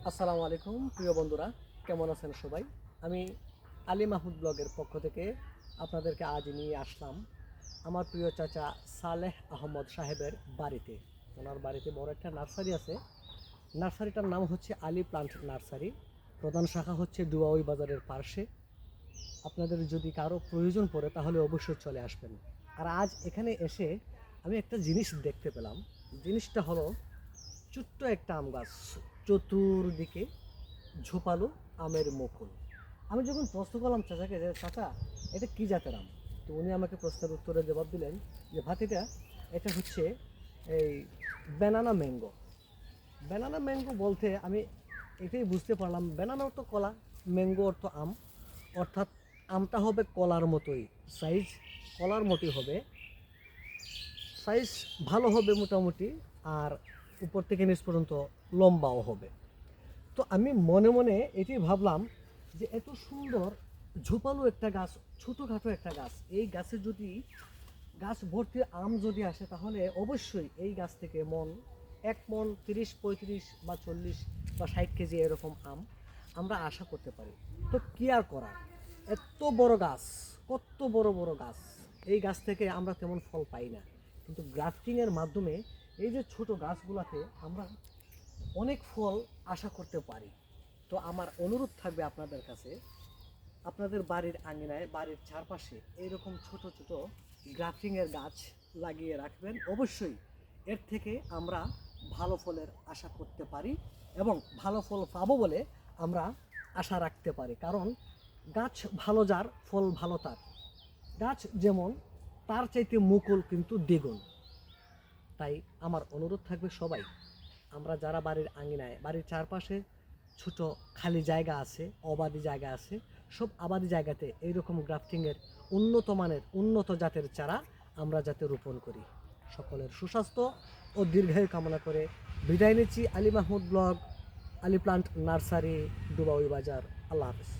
আসসালামু আলাইকুম প্রিয় বন্ধুরা, কেমন আছেন সবাই? আমি আলী মাহমুদ ব্লগের পক্ষ থেকে আপনাদেরকে আজ নিয়ে আসলাম আমার প্রিয় চাচা সালেহ আহমদ সাহেবের বাড়িতে। ওনার বাড়িতে বড় একটা নার্সারি আছে। নার্সারিটার নাম হচ্ছে আলী প্লান্ট নার্সারি। প্রধান শাখা হচ্ছে দুবাই বাজারের পার্শ্বে। আপনাদের যদি কারো প্রয়োজন পড়ে তাহলে অবশ্যই চলে আসবেন। আর আজ এখানে এসে আমি একটা জিনিস দেখতে পেলাম। জিনিসটা হলো ছোট্ট একটা আম গাছ, চতুর্দিকে ঝোপালো আমের মুকুল। আমি যখন প্রশ্ন করলাম চাচাকে যে চাচা এটা কী জাতের আম, তো উনি আমাকে প্রশ্নের উত্তরে জবাব দিলেন যে ভাতিটা এটা হচ্ছে এই ব্যানানা ম্যাঙ্গো। ব্যানানা ম্যাঙ্গো বলতে আমি এটাই বুঝতে পারলাম, ব্যানানা অর্থ কলা, ম্যাঙ্গো অর্থ আম, অর্থাৎ আমটা হবে কলার মতোই সাইজ, কলার মতোই হবে সাইজ, ভালো হবে মোটামুটি, আর উপর থেকে নিচ পর্যন্ত লম্বাও হবে। তো আমি মনে মনে এটি ভাবলাম যে এত সুন্দর ঝোপালো একটা গাছ, ছোটোখাটো একটা গাছ, এই গাছে যদি গাছ ভর্তি আম যদি আসে তাহলে অবশ্যই এই গাছ থেকে এক মন 30, 35 বা 40 বা 60 কেজি এরকম আম আমরা আশা করতে পারি। তো কি আর করার, এত বড় গাছ, কত বড় বড় গাছ, এই গাছ থেকে আমরা তেমন ফল পাই না, কিন্তু গ্রাফটিংয়ের মাধ্যমে এই যে ছোট গাছগুলোতে আমরা অনেক ফল আশা করতে পারি। তো আমার অনুরোধ থাকবে আপনাদের কাছে, আপনাদের বাড়ির আঙিনায়, বাড়ির চারপাশে এইরকম ছোট ছোট গ্রাফটিংয়ের গাছ লাগিয়ে রাখবেন। অবশ্যই এর থেকে আমরা ভালো ফলের আশা করতে পারি এবং ভালো ফল পাবো বলে আমরা আশা রাখতে পারি। কারণ গাছ ভালো যার, ফল ভালো তার। গাছ যেমন, তার চাইতে মুকুল কিন্তু দ্বিগুণ। তাই আমার অনুরোধ থাকবে সবাই, আমরা যারা বাড়ির আঙিনায়, বাড়ির চারপাশে ছোট খালি জায়গা আছে, অবাধি জায়গা আছে, সব আবাদি জায়গাতে এইরকম গ্রাফটিংয়ের উন্নত মানের, উন্নত জাতের চারা আমরা যাতে রোপণ করি। সকলের সুস্বাস্থ্য ও দীর্ঘায়ু কামনা করে বিদায় নিচ্ছি। Ali Mahmud blog, Ali plant nursery, Dubai বাজার। আল্লাহ হাফেজ।